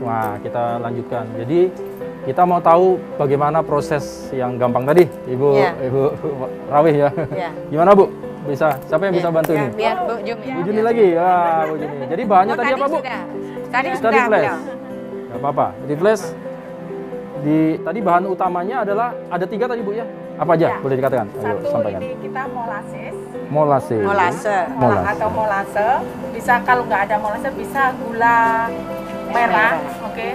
Nah, kita lanjutkan. Jadi kita mau tahu bagaimana proses yang gampang tadi, Ibu Rawih ya. Gimana Bu? Bisa? Siapa yang bisa bantu ini? Biar Bu Jumi. Bu Juni lagi? Ya, Bu Juni. Jadi bahannya tadi apa Bu? Tadi Kita di flash. Gak apa-apa. Di flash. Tadi bahan utamanya adalah ada 3 tadi Bu ya? Apa aja? Boleh dikatakan? Ayo sampaikan. Ini kita molasses. Molase. Atau molase. Bisa kalau nggak ada molase bisa gula merah. Oke.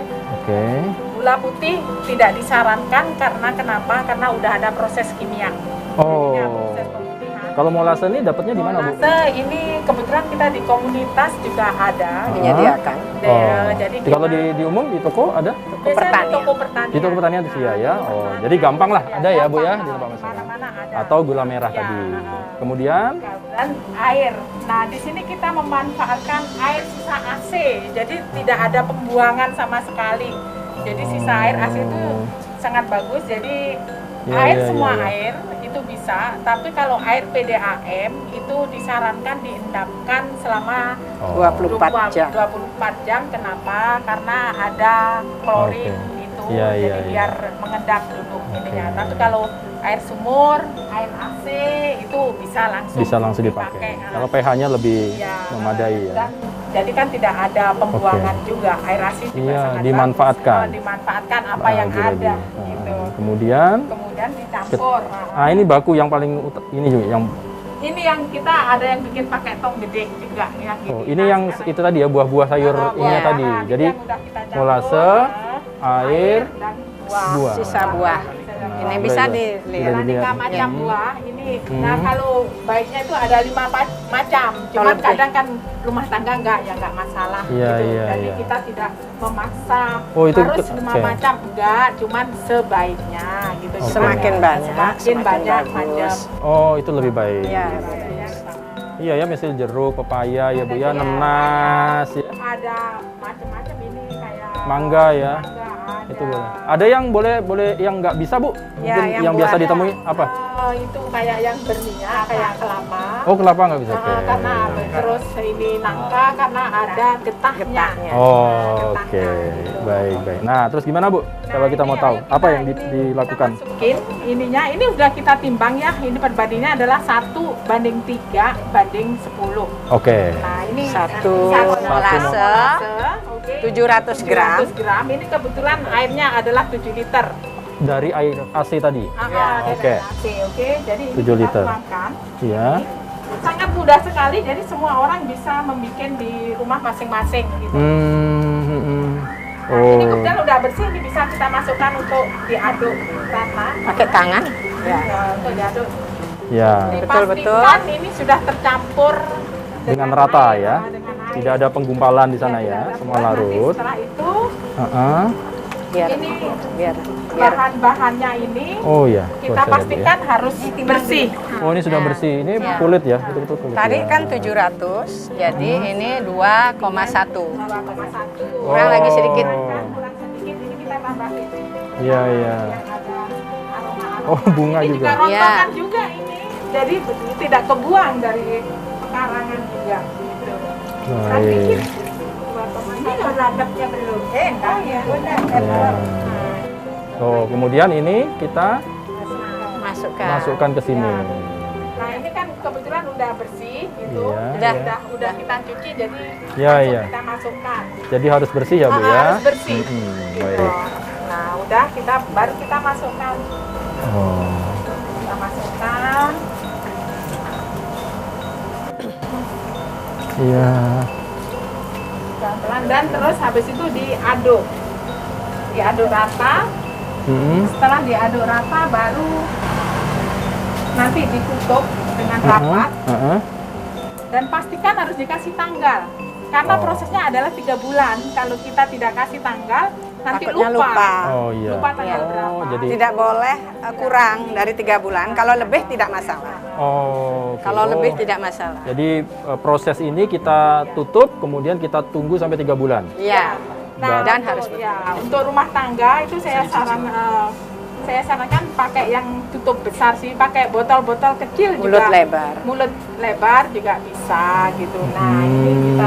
Gula putih tidak disarankan karena kenapa? Karena udah ada proses kimia. Oh. Proses pemutihan. Kalau molase ini dapatnya di mana Bu? Molase ini kebetulan kita di komunitas juga ada menyediakan. Jadi kalau di umum di toko ada? Toko pertanian. Di toko pertanian itu ya. Oh, jadi gampang lah. Ada ya Bu ya di tempat masakan. Atau gula merah tadi. Kemudian dan air. Nah, di sini kita memanfaatkan air sisa AC. Jadi tidak ada pembuangan sama sekali. Jadi sisa air AC itu sangat bagus. Jadi air itu bisa, tapi kalau air PDAM itu disarankan diendapkan selama 24 jam. 24 jam. Kenapa? Karena ada klorin itu. Jadi biar mengendap dulu ininya. Tapi kalau air sumur, air AC itu bisa langsung dipakai. Kalau pH-nya lebih memadai ya. Dan, jadi kan tidak ada pembuangan juga. Air AC juga sangat dimanfaatkan. Dimanfaatkan apa yang ada gitu. Kemudian dicampur. Nah, ini baku yang paling ini juga yang ini yang kita ada yang bikin pakai tong gede juga yang ini yang itu tadi ya buah-buah sayur ini tadi. Jadi molase, air, dan buah. Sisa buah. Ini bisa dilihat. Aneka macam buah ini. Nah, kalau baiknya itu ada 5 macam. Cuma kadang kan rumah tangga nggak masalah. Jadi kita tidak memaksa harus 5 macam, enggak. Cuman sebaiknya gitu. Semakin banyak macam. Oh, itu lebih baik. Iya ya, misal jeruk, pepaya ya Bu ya, nanas ya. Ada macam-macam ini kayak mangga ya. Itu boleh. Ada yang boleh yang nggak bisa Bu? Mungkin yang biasa ditemui apa? Itu kayak yang berminyak, kayak kelapa. Oh, kelapa nggak bisa. Karena terus ini nangka karena ada getahnya. Oh, oke. Baik. Nah, terus gimana Bu? Coba kita mau tahu apa yang dilakukan. Kita masukin ininya, ini udah kita timbang ya. Ini perbandingannya adalah 1:3:10. Oke. Nah, ini satu molase 700 gram. 700 gram. Ini kebetulan airnya adalah 7 liter. Dari air AC tadi? Oke. Jadi 7 liter. Iya. Sangat mudah sekali, jadi semua orang bisa membuat di rumah masing-masing gitu. Nah, ini kemudian udah bersih, ini bisa kita masukkan untuk diaduk rata. Pakai tangan? Untuk diaduk. Ya. Betul-betul. Ini sudah tercampur dengan rata ya. Tidak ada penggumpalan di sana ya, semua larut. Setelah itu, biar bahan-bahannya ini kita pastikan harus bersih. Oh, ini sudah bersih. Ini kulit ya, betul-betul kulit. Tadi kan 700, jadi ini 2,1. Kurang lagi sedikit. Kurang sedikit, ini kita tambahin. Iya. Oh, bunga ini juga. Ini juga rontokan juga ini. Jadi tidak kebuang dari pekarangan juga. Gitu. Baik. Ini meradapnya belum. Oh, kemudian ini kita masukkan ke sini. Nah, ini kan kebetulan udah bersih gitu. Udah kita cuci, jadi kita masukkan. Jadi harus bersih ya Bu ya. Harus bersih. Baik. Nah, baru kita masukkan. Kita masukkan. Iya. Pelan-pelan dan terus habis itu diaduk rata. Setelah diaduk rata baru nanti ditutup dengan rapat. Dan pastikan harus dikasih tanggal karena prosesnya adalah 3 bulan. Kalau kita tidak kasih tanggal nanti lupa. Oh iya. Lupa tanggal berapa. Jadi tidak boleh kurang dari 3 bulan. Kalau lebih tidak masalah. Kalau lebih tidak masalah. Jadi proses ini kita tutup, kemudian kita tunggu sampai 3 bulan. Iya. Nah, dan harus untuk rumah tangga itu saya sarankan pakai yang tutup besar sih, pakai botol-botol kecil mulut juga. Mulut lebar juga bisa gitu. Nah, ini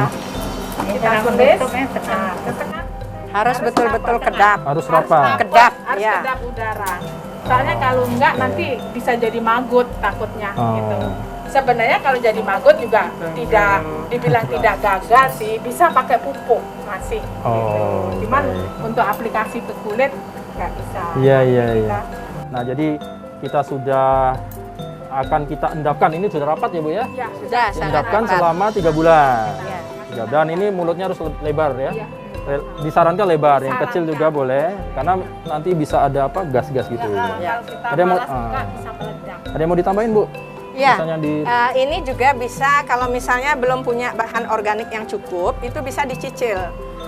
kita tulis. Nah, tekan. Harus betul-betul kedap. Harus rapat. Kedap, harus ya. kedap udara. Soalnya kalau enggak nanti bisa jadi maggot takutnya gitu. Sebenarnya kalau jadi maggot juga tidak dibilang tidak gagal sih, bisa pakai pupuk masih. Gitu. Cuman untuk aplikasi ke kulit nggak bisa. Iya. Nah, jadi kita sudah akan kita endapkan. Ini sudah rapat ya, Bu ya? Ya, Sudah sangat Endapkan rapat. selama 3 bulan. Ya. Dan ini mulutnya harus lebar ya. Iya. Disarankan lebar, yang Disarankan. kecil juga boleh, karena nanti bisa ada apa gas-gas gitu. Kalau kita Ada yang mau- malas buka bisa meledak. Ada yang mau ditambahin, Bu? Ya, Misalnya di ini juga bisa kalau misalnya belum punya bahan organik yang cukup, itu bisa dicicil.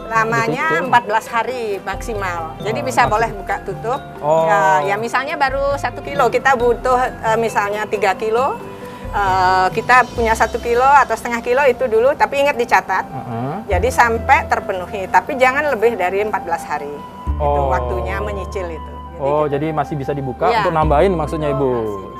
Lamanya Dicicil? 14 hari maksimal. Jadi bisa boleh buka tutup. Oh. Ya misalnya baru 1 kilo, kita butuh misalnya 3 kilo. Kita punya 1 kilo atau setengah kilo itu dulu, tapi ingat dicatat. Jadi sampai terpenuhi, tapi jangan lebih dari 14 hari. Itu waktunya menyicil itu. jadi masih bisa dibuka Iya. untuk nambahin maksudnya Ibu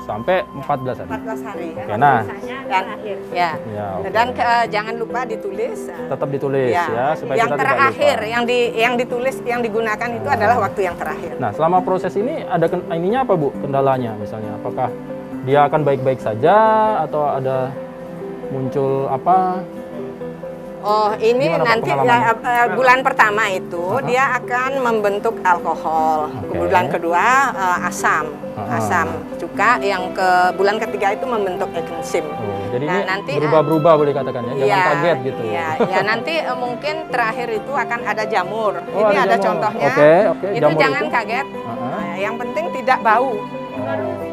sampai 14 hari. 14 hari. Oke, nah Dan ya. Ya, oke. Dan jangan lupa ditulis. tetap ditulis ya supaya yang kita tidak terakhir, lupa. yang ditulis, yang digunakan itu adalah waktu yang terakhir. Nah, selama proses ini ada ininya apa, Bu? Kendalanya misalnya, apakah dia akan baik-baik saja atau ada muncul apa? Oh, ini Gimana, Pak, nanti pengalamannya? bulan pertama itu dia akan membentuk alkohol. Oke. Bulan kedua asam, asam cuka. Yang ke bulan ketiga itu membentuk enzim. Jadi Nah, ini nanti, berubah-berubah boleh katakan ya, jangan kaget gitu. Iya, nanti mungkin terakhir itu akan ada jamur. Oh, ini ada ada jamur. contohnya. Oke, itu jamur jangan itu? kaget. Nah, yang penting tidak bau.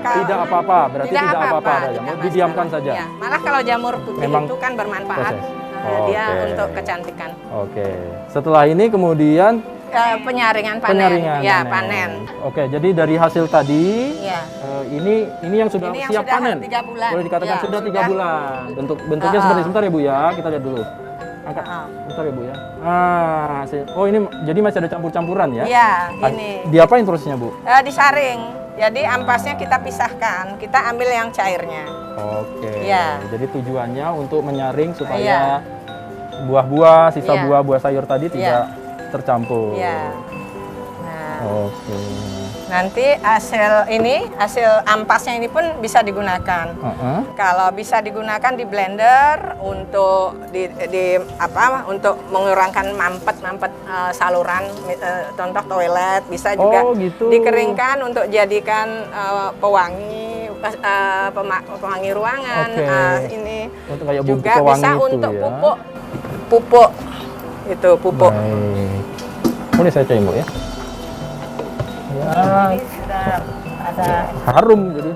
Tidak apa-apa, berarti tidak apa-apa ada tidak jamur, masalah. didiamkan saja. Ya, malah kalau jamur putih Memang itu kan bermanfaat. proses. Dia Oke. untuk kecantikan. Oke. Setelah ini kemudian Penyaringan panen. penyaringan. Ya, panen. Oke, jadi dari hasil tadi Ya. ini yang sudah Ini yang siap sudah panen. 3 bulan. Boleh dikatakan Ya, sudah 3 sudah. bulan. Bentuknya seperti sebentar ya, Bu ya. Kita lihat dulu. Angkat. Bentar ya, Bu ya. Oh, ini jadi masih ada campur-campuran ya? Iya, ini. Diapain terusnya, Bu? Disaring. Jadi ampasnya kita pisahkan. Kita ambil yang cairnya. Oke. Iya. Jadi tujuannya untuk menyaring supaya Iya. buah-buah, sisa Iya. buah sayur tadi Iya. tidak tercampur. Iya. Nah, Oke. nanti hasil ampasnya ini pun bisa digunakan. Kalau bisa digunakan di blender untuk untuk mengurangkan mampet saluran, contoh toilet, bisa juga gitu. dikeringkan untuk jadikan pewangi pewangi ruangan. Oke. Ini Untuk kayak bubuk juga pewangi bisa itu untuk ya. pupuk itu pupuk. Baik. Boleh saya coba, Bu ya? Ya, Ini sudah ada harum jadi.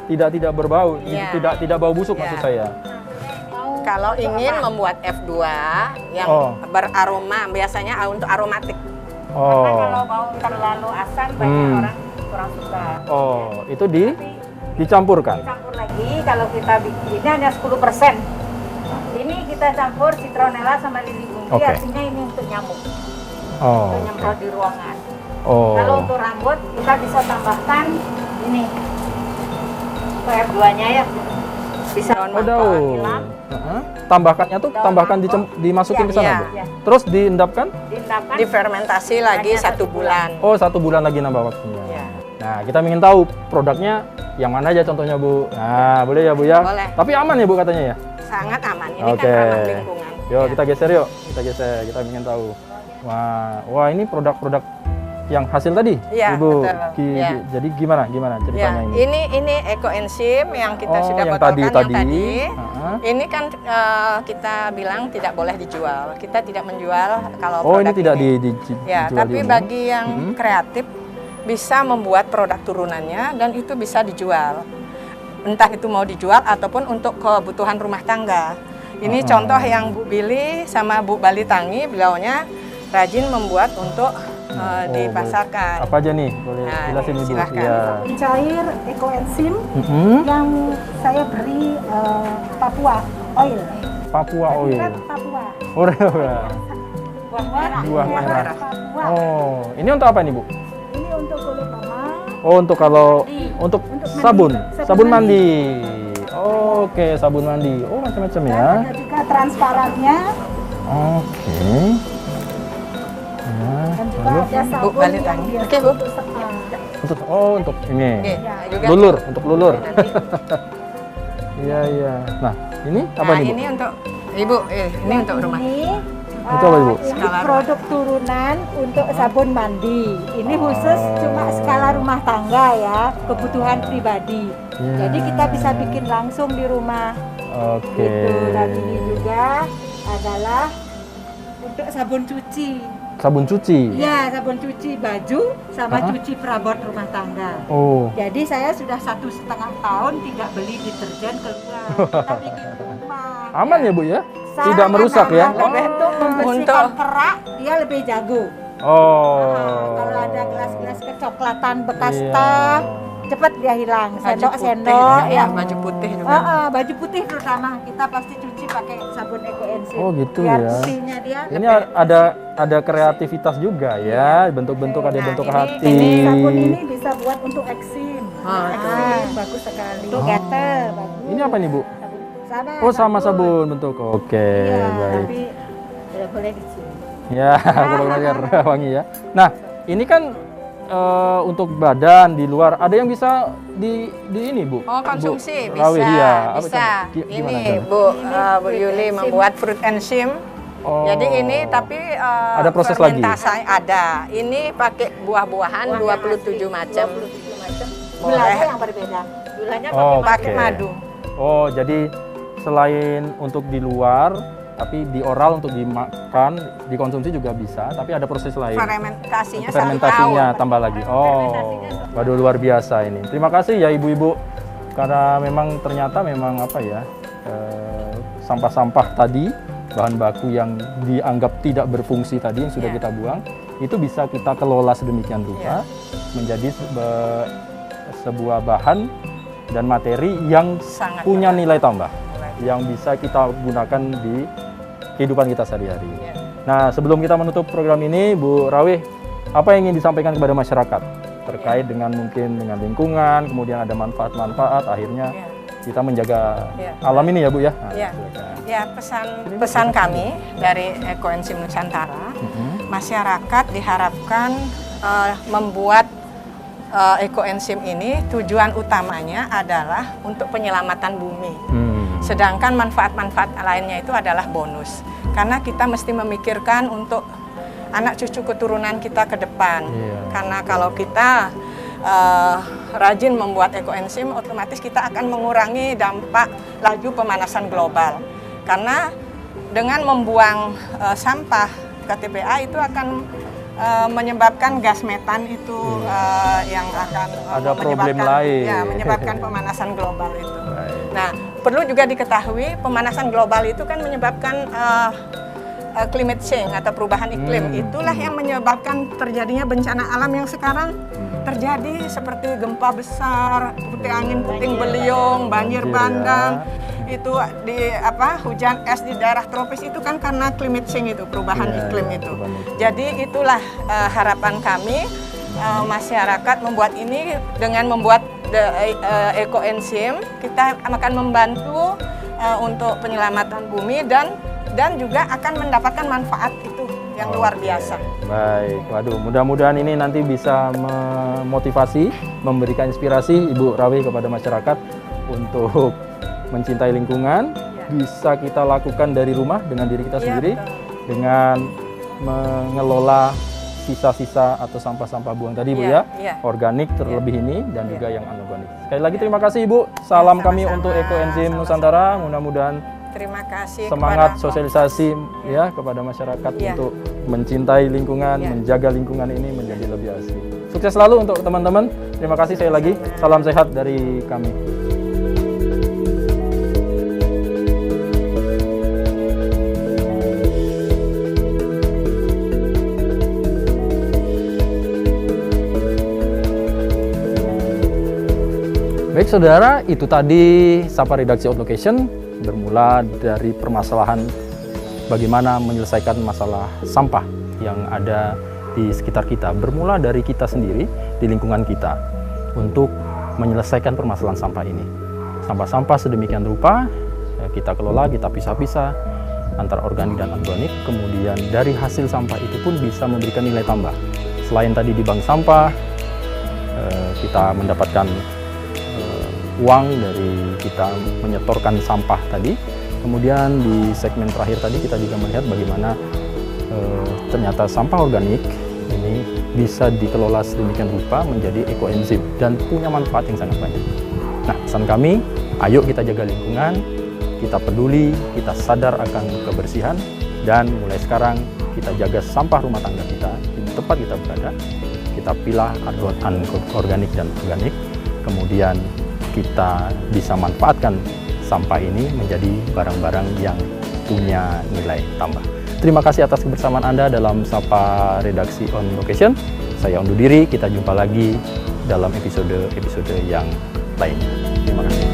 tidak berbau, Iya. tidak bau busuk Iya. maksud saya. Kalau ingin membuat F2 yang beraroma, biasanya untuk aromatik. karena kalau bau terlalu asam banyak orang kurang suka. Oh, itu dicampurkan. Campur lagi kalau kita bikin ini hanya 10%. Ini kita campur citronella sama lili bumbu, Oke. artinya ini untuk nyamuk, Oh. untuk nyemprot di ruangan. Oh. Kalau untuk rambut kita bisa tambahkan ini F2-nya ya. Bisa daun. Tambahkannya tuh tambahkan dimasukin ke sana, Iya. Bu. Terus diendapkan? diendapkan Difermentasi lagi Hanya 1 bulan. Oh, 1 bulan lagi nambah waktunya. Iya. Nah, kita ingin tahu produknya yang mana aja contohnya, Bu. Nah, boleh ya, Bu ya? Boleh. Tapi aman ya, Bu, katanya ya? Sangat aman. Ini Oke. kan ramah lingkungan. Yuk, Ya. kita geser yuk. Kita geser, kita ingin tahu. Wah, ini produk-produk yang hasil tadi, Iya, Ibu. betul. Iya. Jadi gimana ceritanya Ya, ini? ini ekoenzim yang kita sudah yang botolkan yang tadi. tadi. Heeh. Ini kan kita bilang tidak boleh dijual. Kita tidak menjual kalau Oh, ini produk tidak ini. dijual Ya, tapi di umum? bagi yang kreatif bisa membuat produk turunannya dan itu bisa dijual. Entah itu mau dijual ataupun untuk kebutuhan rumah tangga. Ini contoh yang Bu Billy sama Bu Bali Tangi, beliaunya rajin membuat untuk dipasarkan. Apa aja nih? Boleh Nah, jelasin, Ibu. silahkan. Iya. Cair ekoenzim Mm-mm. yang saya beri Papua oil. Papua oil. Kan Papua. Oh, Buah merah. Buah merah. Papua. Oh, ini untuk apa nih, Bu? Ini untuk kulit mama. Oh, untuk untuk Untuk sabun. mandi. Sabun mandi. Oke, sabun mandi. Oh, macam-macam ya. Dan ada juga transparannya. Oke. Dan juga ada Bu, sabun balik yang tangan. biasa Oke, Bu. untuk spa. Untuk ini. Oke, juga. Lulur, untuk lulur. Nanti. Iya, iya. Nah, ini apa Nah, nih, Bu? ini untuk Ibu, ini untuk rumah. Ini, Itu apa, Ibu? ini Skala produk turunan untuk sabun mandi. Ini khusus cuma skala rumah tangga ya, kebutuhan pribadi. Ya. Jadi kita bisa bikin langsung di rumah. Oke. Gitu. Dan ini juga adalah untuk sabun cuci. Sabun cuci. Ya, sabun cuci baju sama Ah. cuci perabot rumah tangga. Oh. Jadi saya sudah 1,5 tahun tidak beli deterjen keluar. Kita bikin di rumah. Aman ya, Bu ya? Sangat Tidak merusak ya? aman. Untuk membersihkan Untuk- kerak, dia lebih jago. Oh. Nah, kalau ada gelas-gelas kecoklatan bekas Iya. teh, cepat dia hilang. Baju Sendok-sendok putih, ya. baju putih juga. Baju putih terutama kita pasti cuci pakai sabun ekoenzim. Oh, gitu Biar ya. bersihnya dia. Ini ada kreativitas juga ya, bentuk-bentuk ada Nah, bentuk ini- hati. Ini sabun ini bisa buat untuk eksim. Oh, Eksim bagus sekali. Untuk gatal bagus. Ini apa nih, Bu? Sama. Oh, sama sabun bentuk. Oke, Iya, baik. tapi tidak boleh dicium. Ya, benar-benar wangi ya. Nah, ini kan untuk badan di luar ada yang bisa di ini, Bu. Oh, konsumsi Bu, bisa, Rawih, iya. Apa bisa. coba? Gimana, Ini coba? Bu Yuli membuat fruit enzyme. Oh. Jadi ini tapi Ada proses lagi? fermentasi ada. Ini pakai buah-buahan 27 macam. Gulanya Boleh yang berbeda. Gulanya Oh, pakai oke. madu. Oh, jadi selain untuk di luar, tapi di oral untuk dimakan, dikonsumsi juga bisa, tapi ada proses lain. Fermentasinya Fermentasinya satu tahun. tambah lagi. Oh, waduh luar biasa ini. Terima kasih ya ibu-ibu, karena memang ternyata memang apa ya, sampah-sampah tadi, bahan baku yang dianggap tidak berfungsi tadi yang sudah Ya. kita buang, itu bisa kita kelola sedemikian rupa menjadi sebuah bahan dan materi yang Sangat punya nilai tambah, yang bisa kita gunakan di kehidupan kita sehari-hari. Ya. Nah, sebelum kita menutup program ini, Bu Rawih, apa yang ingin disampaikan kepada masyarakat terkait dengan mungkin dengan lingkungan, kemudian ada manfaat-manfaat, akhirnya Ya. kita menjaga Ya. alam ini ya, Bu ya? Nah, Ya. silakan. Ya, pesan kami dari Ekoenzim Nusantara, masyarakat diharapkan membuat ekoenzim ini tujuan utamanya adalah untuk penyelamatan bumi. Sedangkan manfaat-manfaat lainnya itu adalah bonus. Karena kita mesti memikirkan untuk anak cucu keturunan kita ke depan. Iya. Karena kalau kita rajin membuat ekoenzim, otomatis kita akan mengurangi dampak laju pemanasan global. Karena dengan membuang sampah ke TPA itu akan menyebabkan gas metan itu yang akan Ada problem lain. Ya, menyebabkan pemanasan global itu. Baik. Nah, perlu juga diketahui pemanasan global itu kan menyebabkan climate change atau perubahan iklim. Itulah yang menyebabkan terjadinya bencana alam yang sekarang terjadi seperti gempa besar, seperti angin puting beliung, banjir bandang. Itu di hujan es di daerah tropis itu kan karena climate change itu, perubahan iklim itu. Jadi itulah harapan kami masyarakat membuat ini dengan membuat ekoenzim, kita akan membantu untuk penyelamatan bumi dan juga akan mendapatkan manfaat itu yang luar biasa. Baik, waduh, mudah-mudahan ini nanti bisa memotivasi, memberikan inspirasi Ibu Rawih kepada masyarakat untuk mencintai lingkungan, bisa kita lakukan dari rumah dengan diri kita sendiri, dengan mengelola sisa-sisa atau sampah-sampah buang tadi, Bu ya, organik terlebih ini dan juga yang anorganik. Sekali lagi terima kasih Ibu, salam kami untuk Ekoenzim Nusantara, mudah-mudahan terima kasih semangat sosialisasi ya kepada masyarakat untuk mencintai lingkungan, menjaga lingkungan ini menjadi lebih asli. Sukses selalu untuk teman-teman. Terima kasih sekali lagi. Salam sehat dari kami. Baik saudara, itu tadi Sapa Redaksi On Location bermula dari permasalahan bagaimana menyelesaikan masalah sampah yang ada di sekitar kita, bermula dari kita sendiri di lingkungan kita untuk menyelesaikan permasalahan sampah ini. Sampah-sampah sedemikian rupa kita kelola, kita pisah-pisah antara organik dan anorganik. Kemudian dari hasil sampah itu pun bisa memberikan nilai tambah. Selain tadi di bank sampah, kita mendapatkan uang dari kita menyetorkan sampah tadi. Kemudian di segmen terakhir tadi kita juga melihat bagaimana ternyata sampah organik ini bisa dikelola sedemikian rupa menjadi ekoenzim dan punya manfaat yang sangat banyak. Nah, pesan kami, ayo kita jaga lingkungan, kita peduli, kita sadar akan kebersihan, dan mulai sekarang kita jaga sampah rumah tangga kita di tempat kita berada. Kita pilah organik dan organik, kemudian kita bisa manfaatkan sampah ini menjadi barang-barang yang punya nilai tambah. Terima kasih atas kebersamaan Anda dalam Sapa Redaksi On Location. Saya undur diri, kita jumpa lagi dalam episode yang lainnya. Terima kasih.